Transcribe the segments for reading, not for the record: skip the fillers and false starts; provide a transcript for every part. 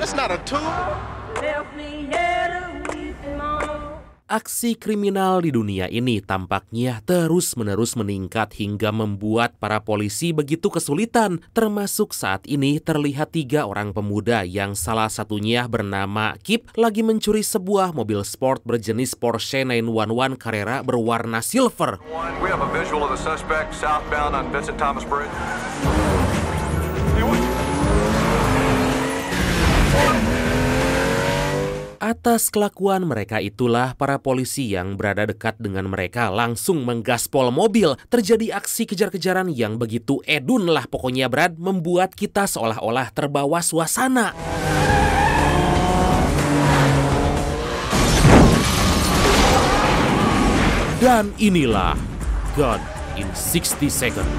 That's not a tool. Aksi kriminal di dunia ini tampaknya terus-menerus meningkat hingga membuat para polisi begitu kesulitan. Termasuk saat ini terlihat 3 orang pemuda yang salah satunya bernama Kip lagi mencuri sebuah mobil sport berjenis Porsche 911 Carrera berwarna silver. We have a visual of the suspect southbound on Vincent Thomas Bridge. Atas kelakuan mereka itulah para polisi yang berada dekat dengan mereka langsung menggaspol mobil. Terjadi aksi kejar-kejaran yang begitu edun lah pokoknya, Brad, membuat kita seolah-olah terbawa suasana. Dan inilah Gone in 60 Seconds.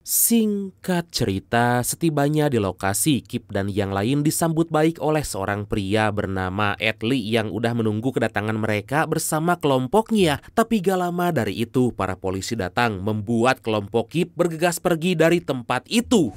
Singkat cerita, setibanya di lokasi, Kip dan yang lain disambut baik oleh seorang pria bernama Ed Lee yang udah menunggu kedatangan mereka bersama kelompoknya. Tapi gak lama dari itu, para polisi datang membuat kelompok Kip bergegas pergi dari tempat itu.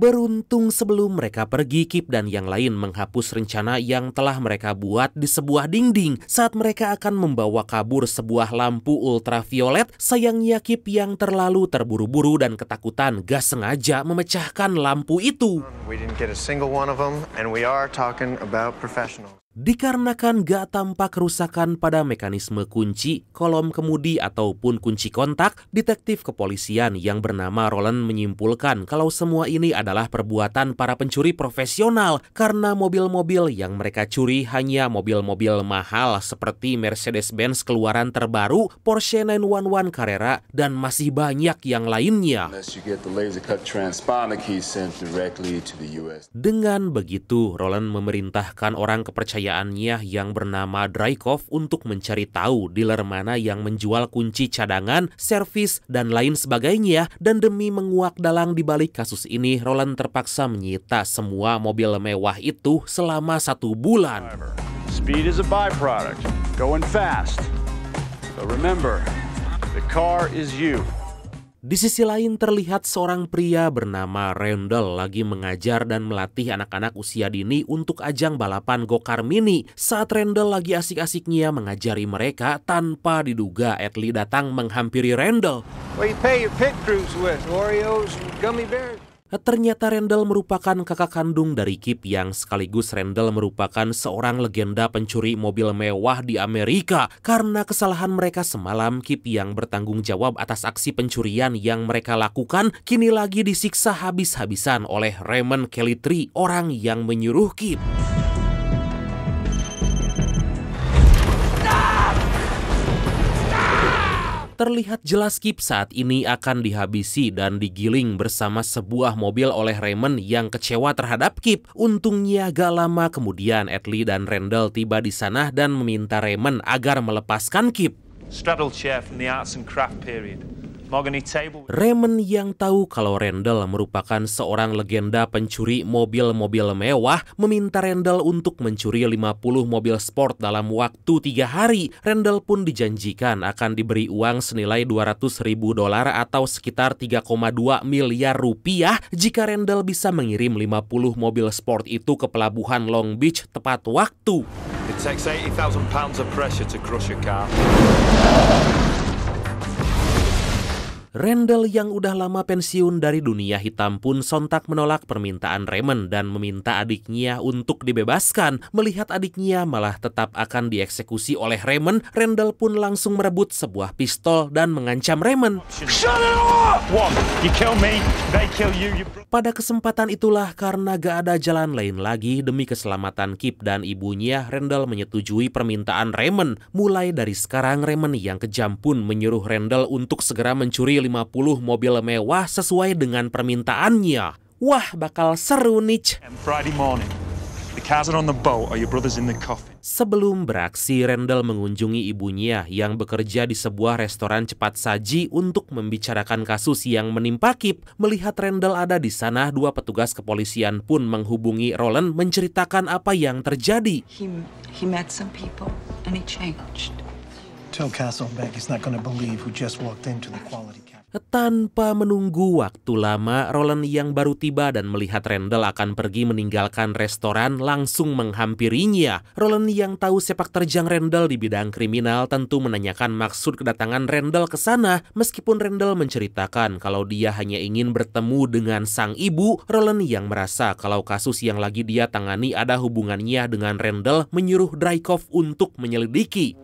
Beruntung sebelum mereka pergi, Kip dan yang lain menghapus rencana yang telah mereka buat di sebuah dinding. Saat mereka akan membawa kabur sebuah lampu ultraviolet, sayangnya Kip yang terlalu terburu-buru dan ketakutan gak sengaja memecahkan lampu itu. We didn't get a single one of them, and we are talking about professionals. Dikarenakan gak tampak kerusakan pada mekanisme kunci, kolom kemudi ataupun kunci kontak, detektif kepolisian yang bernama Roland menyimpulkan kalau semua ini adalah perbuatan para pencuri profesional karena mobil-mobil yang mereka curi hanya mobil-mobil mahal seperti Mercedes-Benz keluaran terbaru, Porsche 911 Carrera, dan masih banyak yang lainnya. Dengan begitu, Roland memerintahkan orang kepercayaan yang bernama Dreykov untuk mencari tahu dealer mana yang menjual kunci cadangan, servis, dan lain sebagainya. Dan demi menguak dalang di balik kasus ini, Roland terpaksa menyita semua mobil mewah itu selama 1 bulan. Speed is a byproduct. Going fast. But remember, the car is you. Di sisi lain terlihat seorang pria bernama Randall lagi mengajar dan melatih anak-anak usia dini untuk ajang balapan go-kart mini. Saat Randall lagi asik-asiknya mengajari mereka, tanpa diduga Ed Lee datang menghampiri Randall. What you pay your pit crews with? Oreos and gummy bears? Ternyata Randall merupakan kakak kandung dari Kip yang sekaligus Randall merupakan seorang legenda pencuri mobil mewah di Amerika. Karena kesalahan mereka semalam, Kip yang bertanggung jawab atas aksi pencurian yang mereka lakukan kini lagi disiksa habis-habisan oleh Raymond Calitri, orang yang menyuruh Kip. Terlihat jelas Kip saat ini akan dihabisi dan digiling bersama sebuah mobil oleh Raymond yang kecewa terhadap Kip. Untungnya gak lama kemudian Ed Lee dan Randall tiba di sana dan meminta Raymond agar melepaskan Kip. Straddle chair from the arts and craft period. Raymond yang tahu kalau Randall merupakan seorang legenda pencuri mobil-mobil mewah meminta Randall untuk mencuri 50 mobil sport dalam waktu 3 hari. Randall pun dijanjikan akan diberi uang senilai $200.000 atau sekitar 3,2 miliar rupiah jika Randall bisa mengirim 50 mobil sport itu ke pelabuhan Long Beach tepat waktu. It takes 80,000 pounds of pressure to crush a car. Randall yang udah lama pensiun dari dunia hitam pun sontak menolak permintaan Raymond dan meminta adiknya untuk dibebaskan. Melihat adiknya malah tetap akan dieksekusi oleh Raymond, Randall pun langsung merebut sebuah pistol dan mengancam Raymond. Pada kesempatan itulah karena gak ada jalan lain lagi demi keselamatan Kip dan ibunya, Randall menyetujui permintaan Raymond. Mulai dari sekarang Raymond yang kejam pun menyuruh Randall untuk segera mencuri 50 mobil mewah sesuai dengan permintaannya. Wah, bakal seru nih. Sebelum beraksi, Randall mengunjungi ibunya yang bekerja di sebuah restoran cepat saji untuk membicarakan kasus yang menimpa Kip. Melihat Randall ada di sana, 2 petugas kepolisian pun menghubungi Roland menceritakan apa yang terjadi. He met some people and he changed. Tell Castlebeck he's not going to believe who just walked into the quality cabinet. Tanpa menunggu waktu lama, Roland yang baru tiba dan melihat Randall akan pergi meninggalkan restoran langsung menghampirinya. Roland yang tahu sepak terjang Randall di bidang kriminal tentu menanyakan maksud kedatangan Randall ke sana. Meskipun Randall menceritakan kalau dia hanya ingin bertemu dengan sang ibu, Roland yang merasa kalau kasus yang lagi dia tangani ada hubungannya dengan Randall menyuruh Drycoff untuk menyelidiki.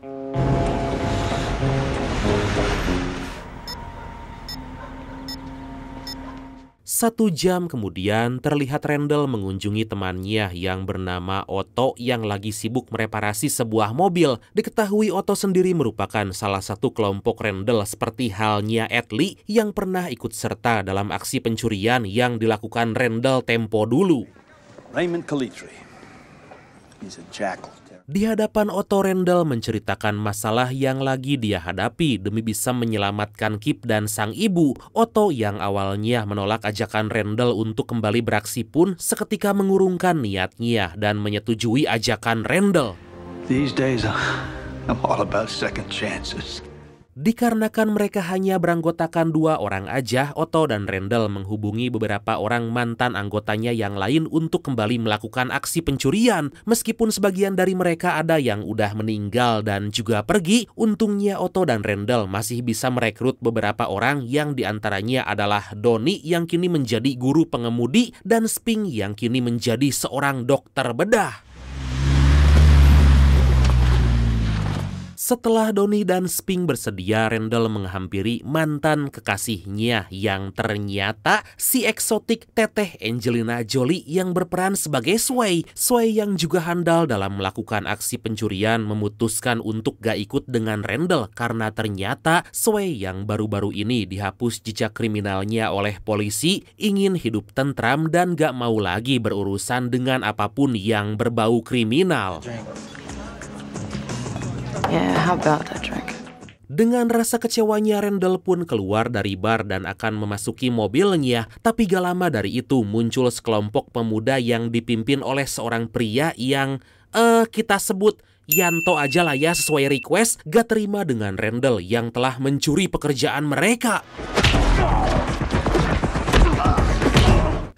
Satu jam kemudian, terlihat Randall mengunjungi temannya yang bernama Otto yang lagi sibuk mereparasi sebuah mobil. Diketahui Otto sendiri merupakan salah satu kelompok Randall seperti halnya Edley yang pernah ikut serta dalam aksi pencurian yang dilakukan Randall tempo dulu. Raymond Calitri. He's a jackal. Di hadapan Otto, Randall menceritakan masalah yang lagi dia hadapi demi bisa menyelamatkan Kip dan sang ibu. Otto yang awalnya menolak ajakan Randall untuk kembali beraksi pun seketika mengurungkan niatnya dan menyetujui ajakan Randall. These days, I'm all about second chances. Dikarenakan mereka hanya beranggotakan 2 orang aja, Otto dan Randall menghubungi beberapa orang mantan anggotanya yang lain untuk kembali melakukan aksi pencurian. Meskipun sebagian dari mereka ada yang udah meninggal dan juga pergi, untungnya Otto dan Randall masih bisa merekrut beberapa orang yang diantaranya adalah Donnie yang kini menjadi guru pengemudi dan Spink yang kini menjadi seorang dokter bedah. Setelah Donnie dan Spink bersedia, Randall menghampiri mantan kekasihnya yang ternyata si eksotik Teteh Angelina Jolie yang berperan sebagai Sway. Sway yang juga handal dalam melakukan aksi pencurian memutuskan untuk gak ikut dengan Randall karena ternyata Sway yang baru-baru ini dihapus jejak kriminalnya oleh polisi ingin hidup tentram dan gak mau lagi berurusan dengan apapun yang berbau kriminal. Yeah, how about that drink? Dengan rasa kecewanya, Randall pun keluar dari bar dan akan memasuki mobilnya. Tapi gak lama dari itu muncul sekelompok pemuda yang dipimpin oleh seorang pria yang kita sebut Yanto aja lah ya sesuai request, gak terima dengan Randall yang telah mencuri pekerjaan mereka.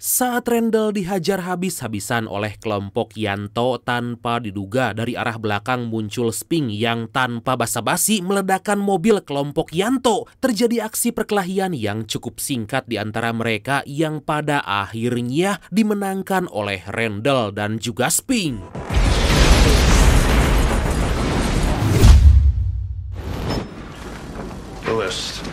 Saat Randall dihajar habis-habisan oleh kelompok Yanto, tanpa diduga dari arah belakang muncul Spink yang tanpa basa-basi meledakkan mobil kelompok Yanto. Terjadi aksi perkelahian yang cukup singkat di antara mereka yang pada akhirnya dimenangkan oleh Randall dan juga Spink. Lewis.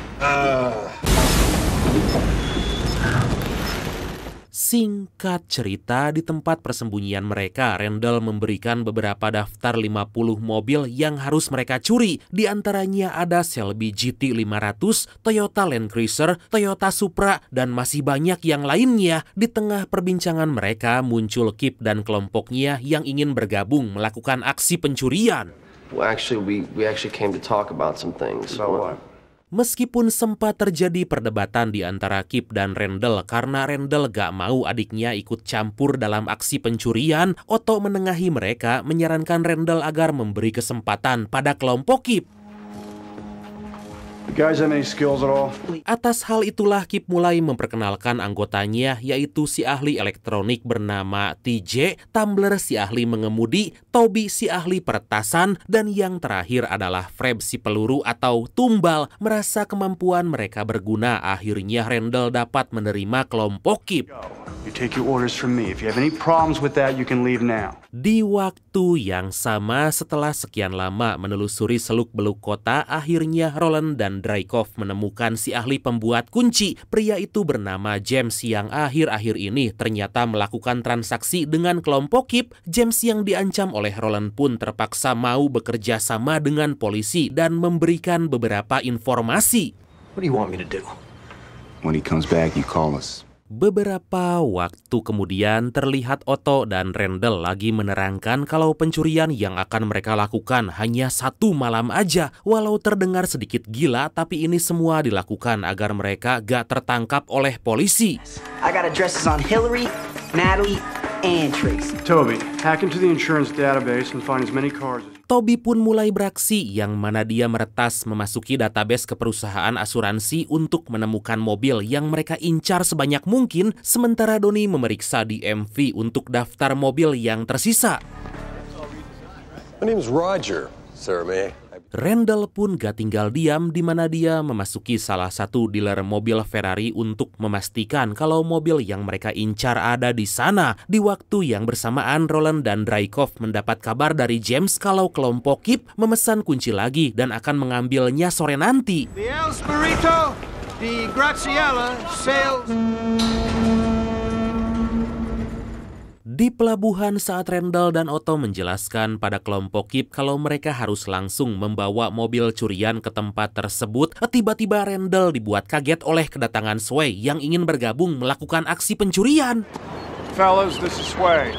Singkat cerita, di tempat persembunyian mereka, Randall memberikan beberapa daftar 50 mobil yang harus mereka curi. Di antaranya ada Shelby GT 500, Toyota Land Cruiser, Toyota Supra, dan masih banyak yang lainnya. Di tengah perbincangan mereka, muncul Kip dan kelompoknya yang ingin bergabung melakukan aksi pencurian. Well, actually, we actually came to talk about some things. About what? Meskipun sempat terjadi perdebatan di antara Kip dan Randall karena Randall gak mau adiknya ikut campur dalam aksi pencurian, Otto menengahi mereka menyarankan Randall agar memberi kesempatan pada kelompok Kip. You guys have any skills at all? Atas hal itulah Kip mulai memperkenalkan anggotanya, yaitu si ahli elektronik bernama TJ, Tumbler si ahli mengemudi, Toby si ahli peretasan, dan yang terakhir adalah Freb si peluru atau tumbal. Merasa kemampuan mereka berguna, akhirnya Randall dapat menerima kelompok Kip. You take your orders from me. If you have any problems with that, you can leave now. Di waktu yang sama, setelah sekian lama menelusuri seluk-beluk kota, akhirnya Roland dan Drycoff menemukan si ahli pembuat kunci. Pria itu bernama James yang akhir-akhir ini ternyata melakukan transaksi dengan kelompok Kip. James yang diancam oleh Roland pun terpaksa mau bekerja sama dengan polisi dan memberikan beberapa informasi. What do you want me to do? When he comes back, you call us. Beberapa waktu kemudian terlihat Otto dan Randall lagi menerangkan kalau pencurian yang akan mereka lakukan hanya 1 malam aja. Walau terdengar sedikit gila, tapi ini semua dilakukan agar mereka gak tertangkap oleh polisi. I got addresses on Hillary, Natalie, and Tracy. Toby, hack into the insurance database and find as many cars as Toby pun mulai beraksi yang mana dia meretas memasuki database ke perusahaan asuransi untuk menemukan mobil yang mereka incar sebanyak mungkin, sementara Donnie memeriksa DMV untuk daftar mobil yang tersisa. My name is Roger, sir. May I... Randall pun gak tinggal diam di mana dia memasuki salah satu dealer mobil Ferrari untuk memastikan kalau mobil yang mereka incar ada di sana. Di waktu yang bersamaan, Roland dan Drykov mendapat kabar dari James kalau kelompok Kip memesan kunci lagi dan akan mengambilnya sore nanti. The El Spirito, the Graziella, sales... Di pelabuhan saat Randall dan Otto menjelaskan pada kelompok Kip kalau mereka harus langsung membawa mobil curian ke tempat tersebut, tiba-tiba Randall dibuat kaget oleh kedatangan Sway yang ingin bergabung melakukan aksi pencurian. Fellas, this is Sway.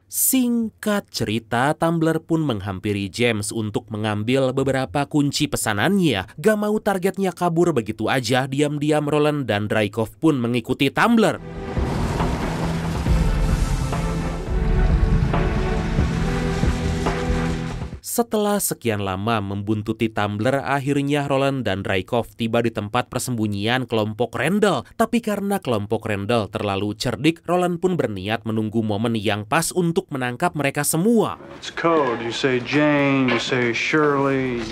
Singkat cerita, Tumbler pun menghampiri James untuk mengambil beberapa kunci pesanannya. Gak mau targetnya kabur begitu aja, diam-diam Roland dan Drykov pun mengikuti Tumbler. Setelah sekian lama membuntuti Tumbler, akhirnya Roland dan Drykov tiba di tempat persembunyian kelompok Randall. Tapi karena kelompok Randall terlalu cerdik, Roland pun berniat menunggu momen yang pas untuk menangkap mereka semua. It's code. You say Jane, you say Shirley.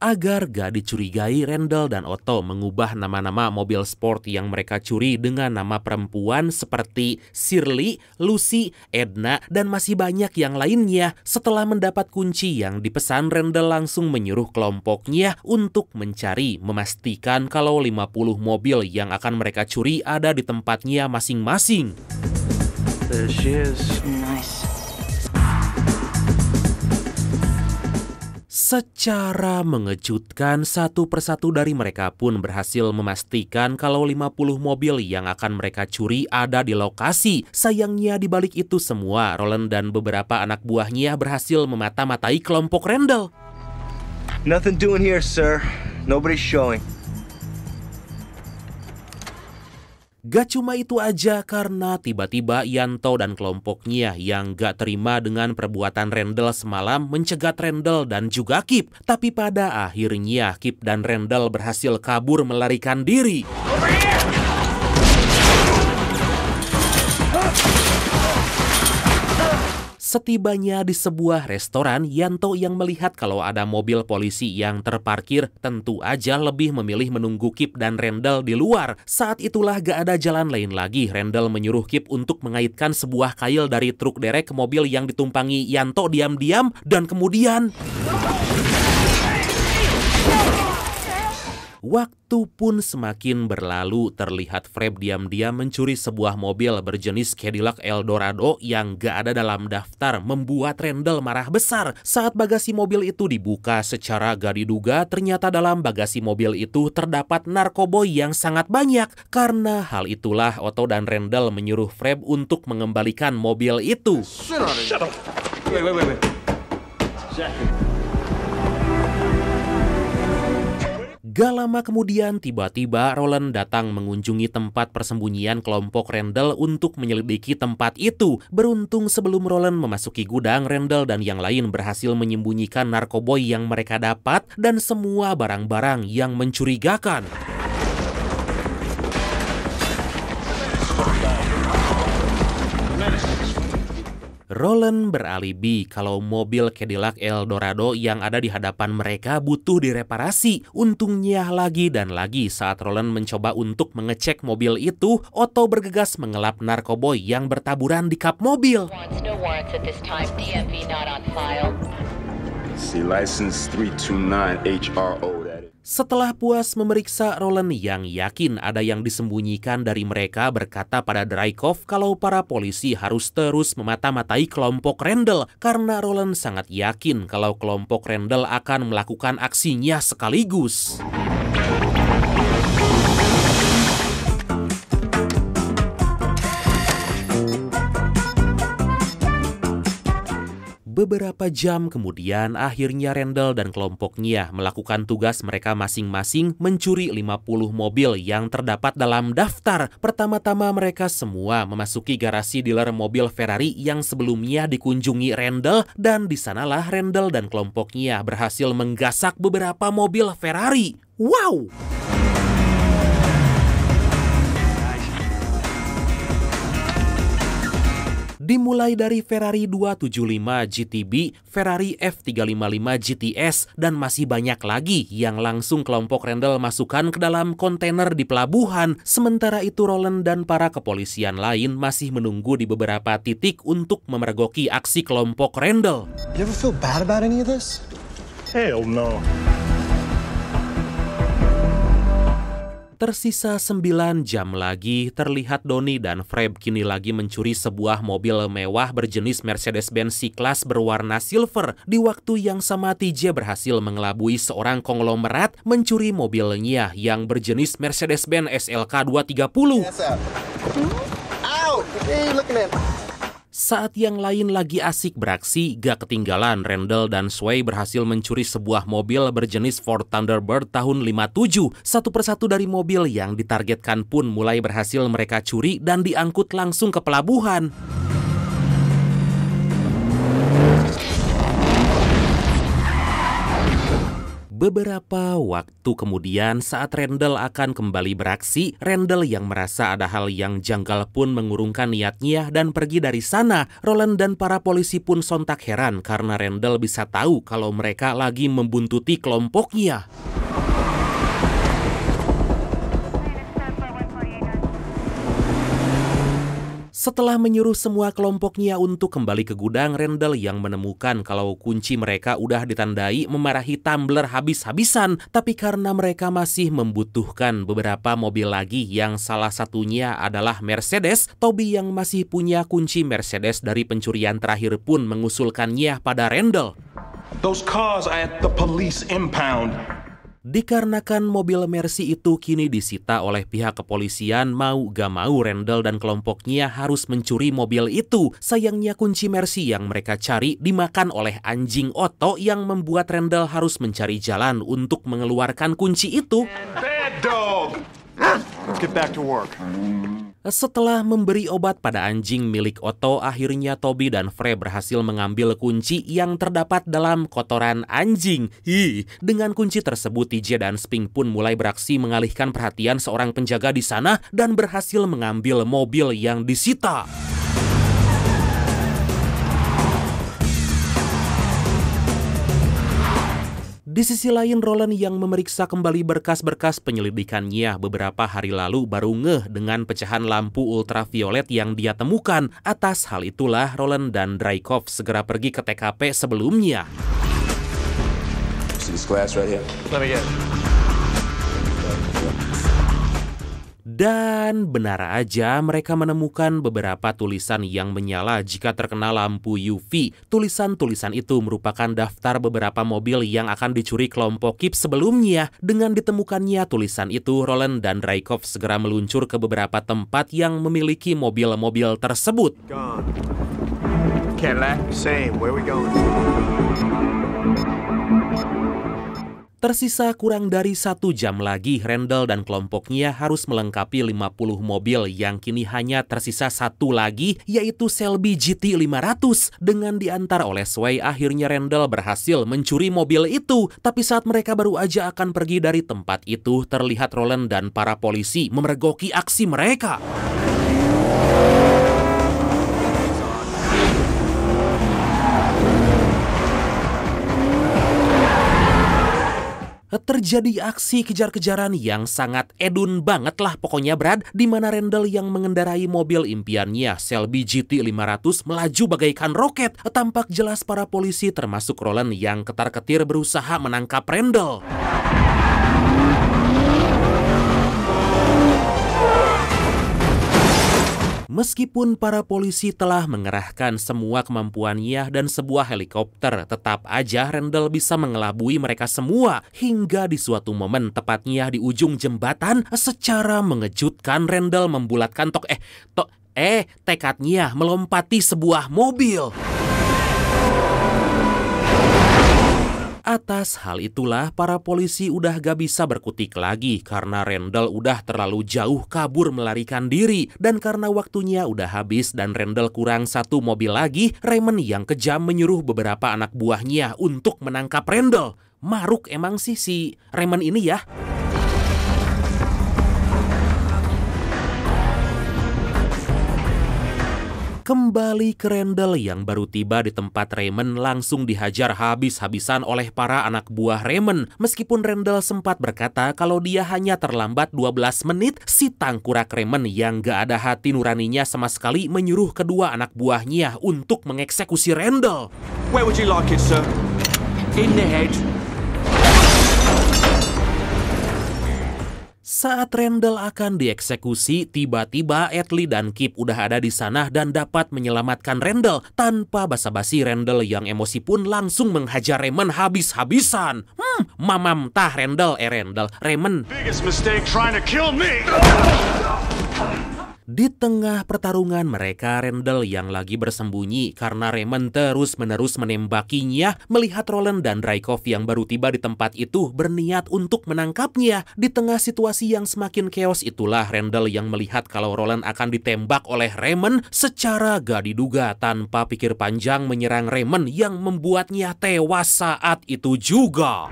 Agar gak dicurigai, Randall dan Otto mengubah nama-nama mobil sport yang mereka curi dengan nama perempuan seperti Shirley, Lucy, Edna, dan masih banyak yang lainnya. Setelah mendapat kunci yang dipesan, Randall langsung menyuruh kelompoknya untuk mencari, memastikan kalau 50 mobil yang akan mereka curi ada di tempatnya masing-masing. There she is. Nice. Secara mengejutkan, satu persatu dari mereka pun berhasil memastikan kalau 50 mobil yang akan mereka curi ada di lokasi. Sayangnya di balik itu semua, Roland dan beberapa anak buahnya berhasil memata-matai kelompok Randall. Nothing doing here, sir. Nobody's showing. Gak cuma itu aja, karena tiba-tiba Yanto dan kelompoknya yang gak terima dengan perbuatan Randall semalam mencegat Randall dan juga Kip. Tapi pada akhirnya Kip dan Randall berhasil kabur melarikan diri. Setibanya di sebuah restoran, Yanto yang melihat kalau ada mobil polisi yang terparkir tentu aja lebih memilih menunggu Kip dan Randall di luar. Saat itulah gak ada jalan lain lagi. Randall menyuruh Kip untuk mengaitkan sebuah kail dari truk derek ke mobil yang ditumpangi Yanto diam-diam, dan kemudian waktu pun semakin berlalu. Terlihat Freb diam-diam mencuri sebuah mobil berjenis Cadillac Eldorado yang gak ada dalam daftar, membuat Randall marah besar. Saat bagasi mobil itu dibuka secara gak diduga, ternyata dalam bagasi mobil itu terdapat narkoboy yang sangat banyak. Karena hal itulah Otto dan Randall menyuruh Freb untuk mengembalikan mobil itu. Shut up. Wait. Gak lama kemudian, tiba-tiba Roland datang mengunjungi tempat persembunyian kelompok Randall untuk menyelidiki tempat itu. Beruntung sebelum Roland memasuki gudang, Randall dan yang lain berhasil menyembunyikan narkoboy yang mereka dapat dan semua barang-barang yang mencurigakan. Roland beralibi kalau mobil Cadillac Eldorado yang ada di hadapan mereka butuh direparasi. Untungnya lagi dan lagi saat Roland mencoba untuk mengecek mobil itu, Otto bergegas mengelap narkoboy yang bertaburan di kap mobil. License 329HRO. Setelah puas memeriksa, Roland yang yakin ada yang disembunyikan dari mereka berkata pada Drykov kalau para polisi harus terus memata-matai kelompok Randall, karena Roland sangat yakin kalau kelompok Randall akan melakukan aksinya sekaligus. Beberapa jam kemudian, akhirnya Randall dan kelompoknya melakukan tugas mereka masing-masing mencuri 50 mobil yang terdapat dalam daftar. Pertama-tama mereka semua memasuki garasi dealer mobil Ferrari yang sebelumnya dikunjungi Randall, dan di sanalah Randall dan kelompoknya berhasil menggasak beberapa mobil Ferrari. Wow! Dimulai dari Ferrari 275 GTB, Ferrari F355 GTS, dan masih banyak lagi yang langsung kelompok Randall masukkan ke dalam kontainer di pelabuhan. Sementara itu Roland dan para kepolisian lain masih menunggu di beberapa titik untuk memergoki aksi kelompok Randall. You ever feel bad about any of this? Hell no. Tersisa 9 jam lagi, terlihat Donnie dan Freb kini lagi mencuri sebuah mobil mewah berjenis Mercedes-Benz C-Class berwarna silver. Di waktu yang sama TJ berhasil mengelabui seorang konglomerat mencuri mobilnya yang berjenis Mercedes-Benz SLK 230. Saat yang lain lagi asik beraksi, gak ketinggalan Randall dan Sway berhasil mencuri sebuah mobil berjenis Ford Thunderbird tahun 57. Satu persatu dari mobil yang ditargetkan pun mulai berhasil mereka curi dan diangkut langsung ke pelabuhan. Beberapa waktu kemudian saat Randall akan kembali beraksi, Randall yang merasa ada hal yang janggal pun mengurungkan niatnya dan pergi dari sana. Roland dan para polisi pun sontak heran karena Randall bisa tahu kalau mereka lagi membuntuti kelompoknya. Setelah menyuruh semua kelompoknya untuk kembali ke gudang, Randall yang menemukan kalau kunci mereka udah ditandai memarahi Tumbler habis-habisan. Tapi karena mereka masih membutuhkan beberapa mobil lagi yang salah satunya adalah Mercedes, Toby yang masih punya kunci Mercedes dari pencurian terakhir pun mengusulkannya pada Randall. Those cars are at the police impound. Dikarenakan mobil Mercy itu kini disita oleh pihak kepolisian, mau gak mau Randall dan kelompoknya harus mencuri mobil itu. Sayangnya kunci Mercy yang mereka cari dimakan oleh anjing Otto yang membuat Randall harus mencari jalan untuk mengeluarkan kunci itu. Bad dog. Let's get back to work. Setelah memberi obat pada anjing milik Otto, akhirnya Toby dan Frey berhasil mengambil kunci yang terdapat dalam kotoran anjing. Dengan kunci tersebut, TJ dan Spink pun mulai beraksi mengalihkan perhatian seorang penjaga di sana dan berhasil mengambil mobil yang disita. Di sisi lain, Roland yang memeriksa kembali berkas-berkas penyelidikannya beberapa hari lalu baru ngeh dengan pecahan lampu ultraviolet yang dia temukan. Atas hal itulah, Roland dan Dreykov segera pergi ke TKP sebelumnya. See this glass right here? Let me get it. Dan benar aja mereka menemukan beberapa tulisan yang menyala jika terkena lampu UV. Tulisan-tulisan itu merupakan daftar beberapa mobil yang akan dicuri kelompok Kip sebelumnya. Dengan ditemukannya tulisan itu, Roland dan Dreykov segera meluncur ke beberapa tempat yang memiliki mobil-mobil tersebut. Gone. Cadillac, same. Where we going? Tersisa kurang dari 1 jam lagi, Randall dan kelompoknya harus melengkapi 50 mobil yang kini hanya tersisa 1 lagi, yaitu Shelby GT 500. Dengan diantar oleh Sway, akhirnya Randall berhasil mencuri mobil itu. Tapi saat mereka baru aja akan pergi dari tempat itu, terlihat Roland dan para polisi memergoki aksi mereka. Terjadi aksi kejar-kejaran yang sangat edun banget lah pokoknya Brad, di mana Randall yang mengendarai mobil impiannya Shelby GT 500 melaju bagaikan roket. Tampak jelas para polisi termasuk Roland yang ketar-ketir berusaha menangkap Randall. Meskipun para polisi telah mengerahkan semua kemampuannya dan sebuah helikopter, tetap aja Randall bisa mengelabui mereka semua. Hingga di suatu momen, tepatnya di ujung jembatan, secara mengejutkan Randall membulatkan tekadnya melompati sebuah mobil. Atas hal itulah para polisi udah gak bisa berkutik lagi karena Randall udah terlalu jauh kabur melarikan diri. Dan karena waktunya udah habis dan Randall kurang satu mobil lagi, Raymond yang kejam menyuruh beberapa anak buahnya untuk menangkap Randall. Maruk emang sih si Raymond ini ya. Kembali ke Randall yang baru tiba di tempat Raymond langsung dihajar habis-habisan oleh para anak buah Raymond. Meskipun Randall sempat berkata kalau dia hanya terlambat 12 menit, si tangkurak Raymond yang gak ada hati nuraninya sama sekali menyuruh kedua anak buahnya untuk mengeksekusi Randall. Where would you like it, sir? In the head. Saat Randall akan dieksekusi, tiba-tiba Atlee dan Kip udah ada di sana dan dapat menyelamatkan Randall. Tanpa basa-basi, Randall yang emosi pun langsung menghajar Raymond habis-habisan. Mamam tah Randall, Raymond. Biggest mistake trying to kill me. Di tengah pertarungan mereka, Randall yang lagi bersembunyi karena Raymond terus-menerus menembakinya. Melihat Roland dan Dreykov yang baru tiba di tempat itu berniat untuk menangkapnya. Di tengah situasi yang semakin chaos itulah Randall yang melihat kalau Roland akan ditembak oleh Raymond secara gak diduga. Tanpa pikir panjang menyerang Raymond yang membuatnya tewas saat itu juga.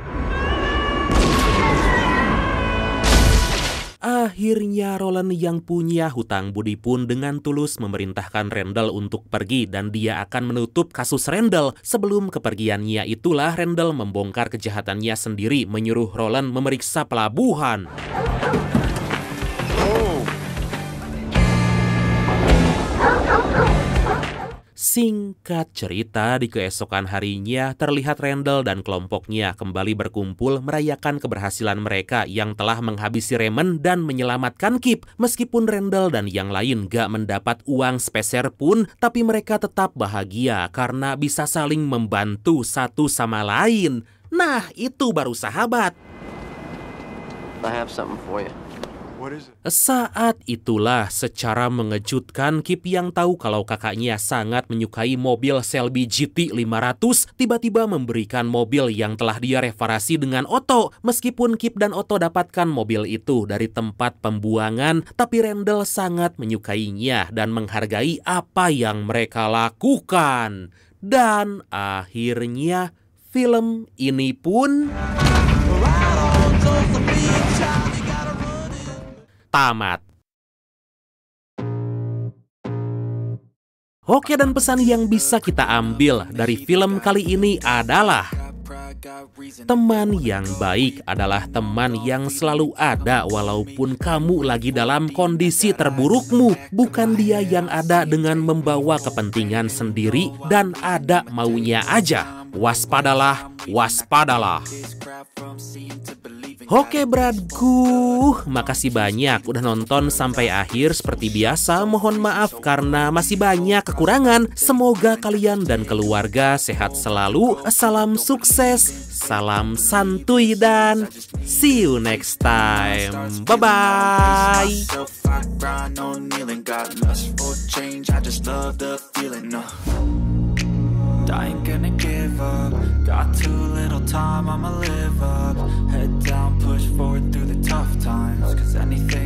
Akhirnya Roland yang punya hutang budi pun dengan tulus memerintahkan Randall untuk pergi dan dia akan menutup kasus Randall. Sebelum kepergiannya itulah Randall membongkar kejahatannya sendiri, menyuruh Roland memeriksa pelabuhan. Singkat cerita, di keesokan harinya terlihat Randall dan kelompoknya kembali berkumpul merayakan keberhasilan mereka yang telah menghabisi Raymond dan menyelamatkan Kip. Meskipun Randall dan yang lain gak mendapat uang sepeser pun, tapi mereka tetap bahagia karena bisa saling membantu satu sama lain. Nah, itu baru sahabat. I have something for you. Saat itulah secara mengejutkan Kip yang tahu kalau kakaknya sangat menyukai mobil Shelby GT 500 tiba-tiba memberikan mobil yang telah dia reparasi dengan Otto. Meskipun Kip dan Otto dapatkan mobil itu dari tempat pembuangan, tapi Randall sangat menyukainya dan menghargai apa yang mereka lakukan. Dan akhirnya film ini pun tamat. Oke, dan pesan yang bisa kita ambil dari film kali ini adalah teman yang baik adalah teman yang selalu ada walaupun kamu lagi dalam kondisi terburukmu. Bukan dia yang ada dengan membawa kepentingan sendiri dan ada maunya aja. Waspadalah, waspadalah. Oke bradku, makasih banyak udah nonton sampai akhir. Seperti biasa mohon maaf karena masih banyak kekurangan. Semoga kalian dan keluarga sehat selalu. Salam sukses, salam santuy dan see you next time. Bye-bye. I ain't gonna give up. Got too little time, I'ma live up. Head down, push forward through the tough times. 'Cause anything